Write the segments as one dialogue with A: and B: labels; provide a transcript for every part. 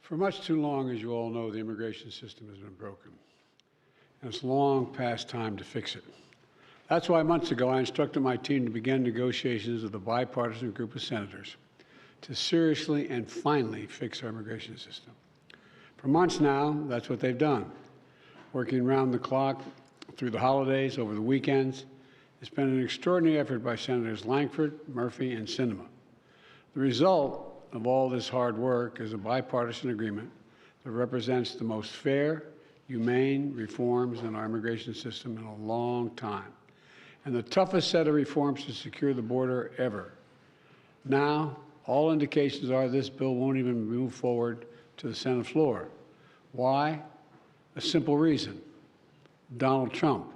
A: For much too long, as you all know, the immigration system has been broken, and it's long past time to fix it. That's why months ago I instructed my team to begin negotiations with a bipartisan group of senators to seriously and finally fix our immigration system. For months now, that's what they've done, working around the clock through the holidays, over the weekends. It's been an extraordinary effort by Senators Lankford, Murphy, and Sinema. The result of all this hard work is a bipartisan agreement that represents the most fair, humane reforms in our immigration system in a long time, and the toughest set of reforms to secure the border ever. Now, all indications are this bill won't even move forward to the Senate floor. Why? A simple reason: Donald Trump.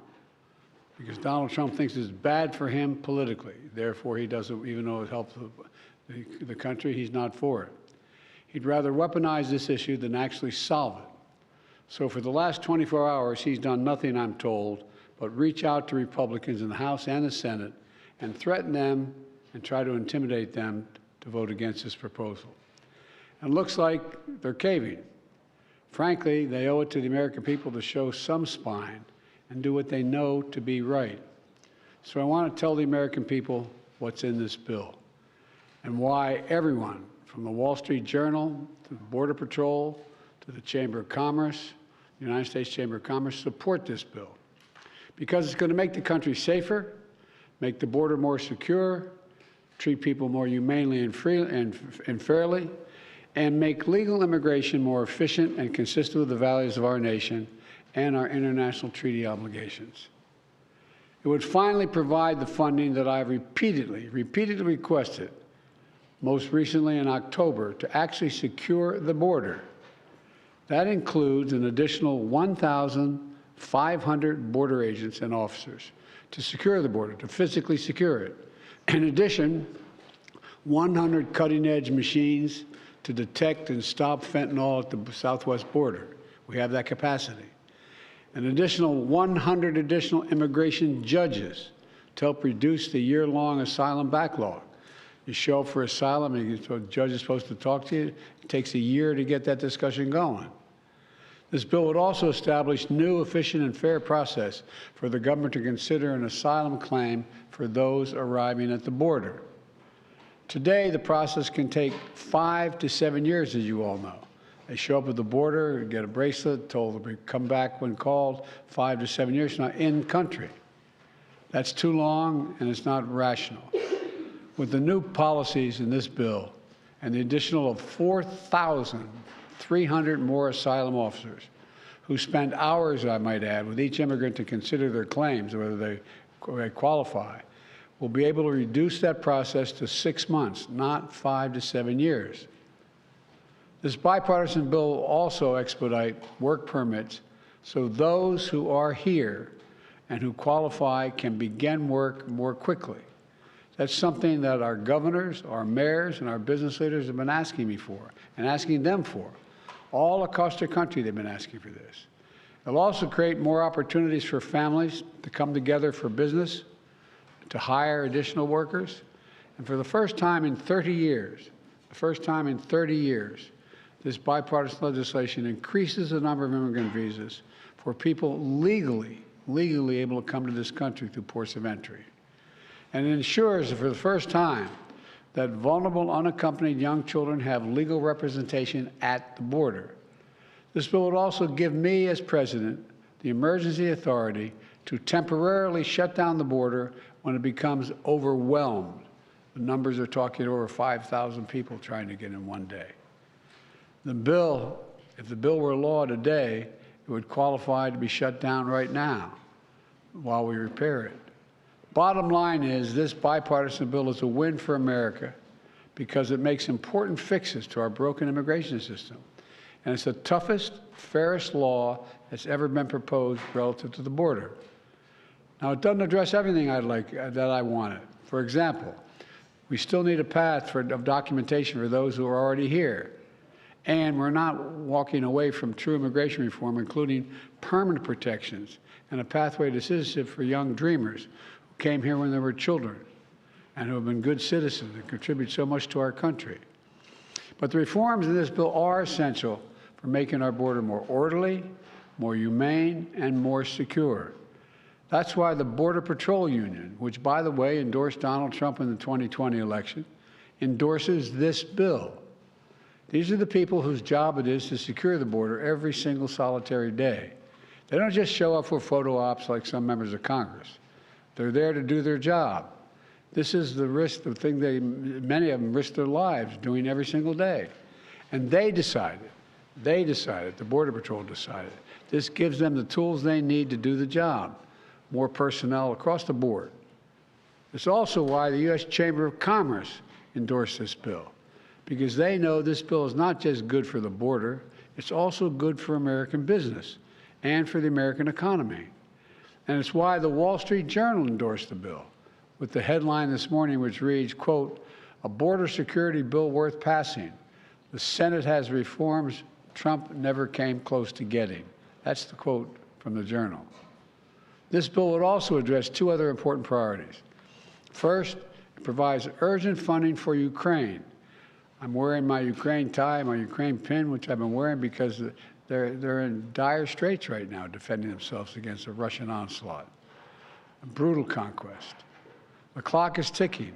A: Because Donald Trump thinks it's bad for him politically. Therefore, he doesn't, even though it helps the country, he's not for it. He'd rather weaponize this issue than actually solve it. So for the last 24 hours, he's done nothing, I'm told, but reach out to Republicans in the House and the Senate and threaten them and try to intimidate them to vote against this proposal. And it looks like they're caving. Frankly, they owe it to the American people to show some spine and do what they know to be right. So I want to tell the American people what's in this bill and why everyone, from the Wall Street Journal to the Border Patrol to the Chamber of Commerce, the United States Chamber of Commerce, support this bill. Because it's going to make the country safer, make the border more secure, treat people more humanely and fairly, and make legal immigration more efficient and consistent with the values of our nation and our international treaty obligations. It would finally provide the funding that I've repeatedly requested, most recently in October, to actually secure the border. That includes an additional 1,500 border agents and officers to secure the border, to physically secure it. In addition, 100 cutting-edge machines to detect and stop fentanyl at the southwest border. We have that capacity. An additional 100 additional immigration judges to help reduce the year-long asylum backlog. You show up for asylum, and the judge is supposed to talk to you. It takes a year to get that discussion going. This bill would also establish new, efficient, and fair process for the government to consider an asylum claim for those arriving at the border. Today, the process can take 5 to 7 years, as you all know. They show up at the border, get a bracelet, told to come back when called, 5 to 7 years, not in country. That's too long, and it's not rational. With the new policies in this bill and the additional of 4,300 more asylum officers who spend hours, I might add, with each immigrant to consider their claims, whether they qualify, we'll be able to reduce that process to 6 months, not 5 to 7 years. This bipartisan bill will also expedite work permits so those who are here and who qualify can begin work more quickly. That's something that our governors, our mayors, and our business leaders have been asking me for and asking them for. All across the country, they've been asking for this. It'll also create more opportunities for families to come together for business, to hire additional workers. And for the first time in 30 years, this bipartisan legislation increases the number of immigrant visas for people legally able to come to this country through ports of entry. And it ensures that for the first time that vulnerable, unaccompanied young children have legal representation at the border. This bill would also give me, as president, the emergency authority to temporarily shut down the border when it becomes overwhelmed. The numbers are talking over 5,000 people trying to get in one day. The bill, if the bill were law today, it would qualify to be shut down right now while we repair it. Bottom line is, this bipartisan bill is a win for America because it makes important fixes to our broken immigration system. And it's the toughest, fairest law that's ever been proposed relative to the border. Now, it doesn't address everything that I wanted. For example, we still need a path of documentation for those who are already here. And we're not walking away from true immigration reform, including permanent protections and a pathway to citizenship for young dreamers who came here when they were children and who have been good citizens and contribute so much to our country. But the reforms in this bill are essential for making our border more orderly, more humane, and more secure. That's why the Border Patrol Union, which, by the way, endorsed Donald Trump in the 2020 election, endorses this bill. These are the people whose job it is to secure the border every single solitary day. They don't just show up for photo ops like some members of Congress. They're there to do their job. This is the risk, the thing many of them risk their lives doing every single day. And they decided, the Border Patrol decided, this gives them the tools they need to do the job. More personnel across the board. It's also why the U.S. Chamber of Commerce endorsed this bill, because they know this bill is not just good for the border, it's also good for American business and for the American economy. And it's why the Wall Street Journal endorsed the bill, with the headline this morning which reads, quote, "A border security bill worth passing. The Senate has reforms Trump never came close to getting." That's the quote from the Journal. This bill would also address two other important priorities. First, it provides urgent funding for Ukraine. I'm wearing my Ukraine tie, my Ukraine pin, which I've been wearing because they're in dire straits right now defending themselves against a Russian onslaught, a brutal conquest. The clock is ticking.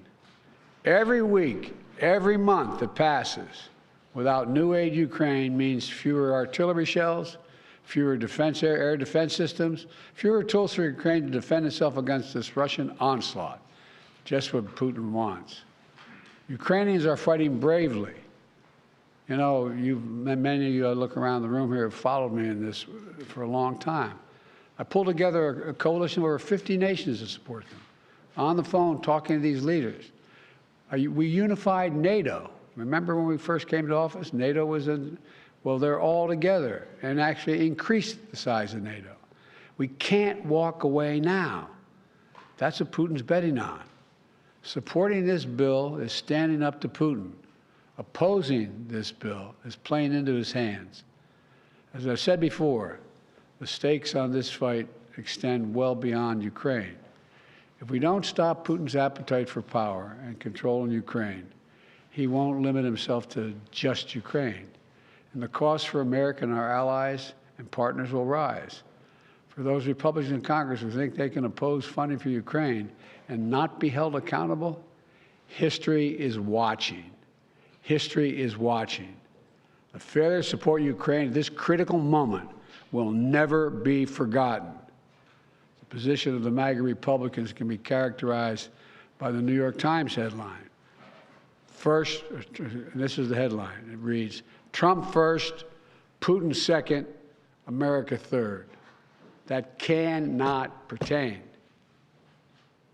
A: Every week, every month that passes without new aid to Ukraine means fewer artillery shells, fewer air defense systems, fewer tools for Ukraine to defend itself against this Russian onslaught, just what Putin wants. Ukrainians are fighting bravely. You know, many of you look around the room here have followed me in this for a long time. I pulled together a coalition of over 50 nations to support them, on the phone talking to these leaders. We unified NATO. Remember when we first came to office, NATO was in. Well, they're all together and actually increased the size of NATO. We can't walk away now. That's what Putin's betting on. Supporting this bill is standing up to Putin. Opposing this bill is playing into his hands. As I said before, the stakes on this fight extend well beyond Ukraine. If we don't stop Putin's appetite for power and control in Ukraine, he won't limit himself to just Ukraine. And the cost for America and our allies and partners will rise. For those Republicans in Congress who think they can oppose funding for Ukraine and not be held accountable, history is watching. History is watching. The failure to support Ukraine at this critical moment will never be forgotten. The position of the MAGA Republicans can be characterized by the New York Times headline. First, and this is the headline, it reads, "Trump first, Putin second, America third." That cannot pertain.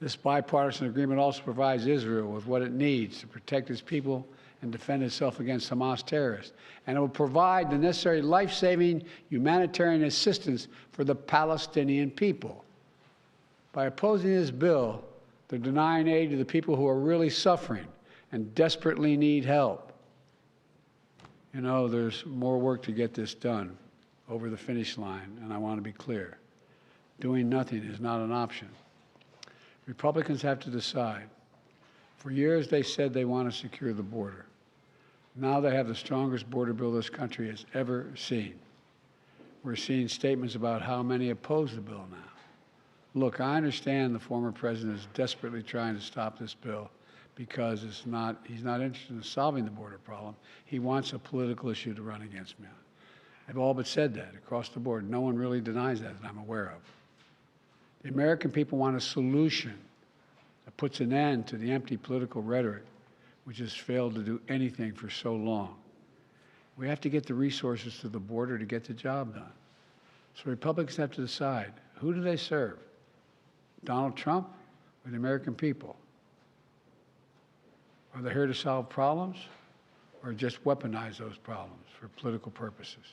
A: This bipartisan agreement also provides Israel with what it needs to protect its people and defend itself against Hamas terrorists. And it will provide the necessary life-saving humanitarian assistance for the Palestinian people. By opposing this bill, they're denying aid to the people who are really suffering and desperately need help. You know, there's more work to get this done over the finish line, and I want to be clear. Doing nothing is not an option. Republicans have to decide. For years, they said they want to secure the border. Now they have the strongest border bill this country has ever seen. We're seeing statements about how many oppose the bill now. Look, I understand the former president is desperately trying to stop this bill because he's not interested in solving the border problem. He wants a political issue to run against me on. They've all but said that across the board. No one really denies that I'm aware of. The American people want a solution that puts an end to the empty political rhetoric which has failed to do anything for so long. We have to get the resources to the border to get the job done. So Republicans have to decide, who do they serve? Donald Trump or the American people? Are they here to solve problems or just weaponize those problems for political purposes?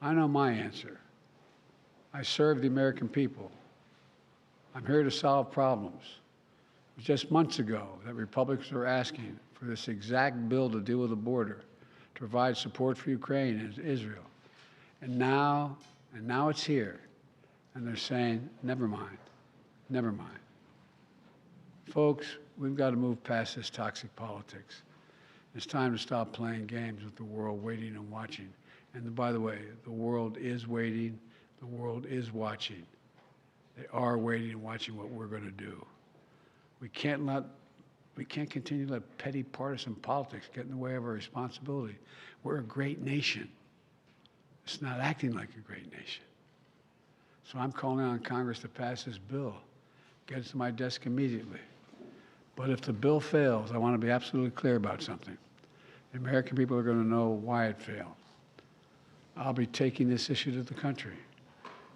A: I know my answer. I serve the American people. I'm here to solve problems. It was just months ago that Republicans were asking for this exact bill to deal with the border, to provide support for Ukraine and Israel. And now it's here. And they're saying, never mind, never mind. Folks, we've got to move past this toxic politics It's time to stop playing games with the world waiting and watching. And by the way, the world is waiting. The world is watching. They are waiting and watching what we're going to do. We can't continue to let petty partisan politics get in the way of our responsibility. We're a great nation. It's not acting like a great nation. So I'm calling on Congress to pass this bill, get it to my desk immediately. But if the bill fails, I want to be absolutely clear about something. The American people are going to know why it failed. I'll be taking this issue to the country,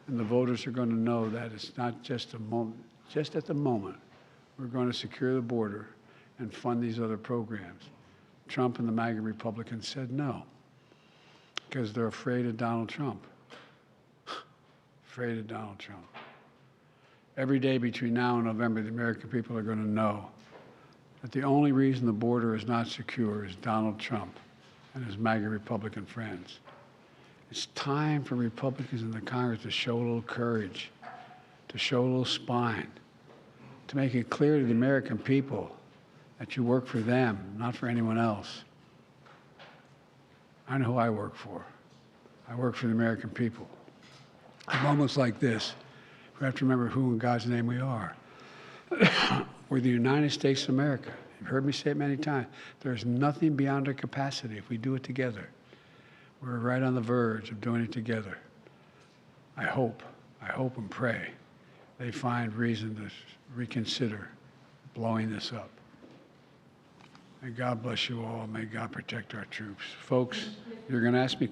A: and the voters are going to know that it's not just a moment, just at the moment, we're going to secure the border and fund these other programs. Trump and the MAGA Republicans said no, because they're afraid of Donald Trump. Afraid of Donald Trump. Every day between now and November, the American people are going to know that the only reason the border is not secure is Donald Trump and his MAGA Republican friends. It's time for Republicans in the Congress to show a little courage, to show a little spine, to make it clear to the American people that you work for them, not for anyone else. I know who I work for. I work for the American people. In moments like this, we have to remember who in God's name we are. We're the United States of America. You've heard me say it many times. There's nothing beyond our capacity if we do it together. We're right on the verge of doing it together. I hope and pray they find reason to reconsider blowing this up. May God bless you all. May God protect our troops. Folks, you're going to ask me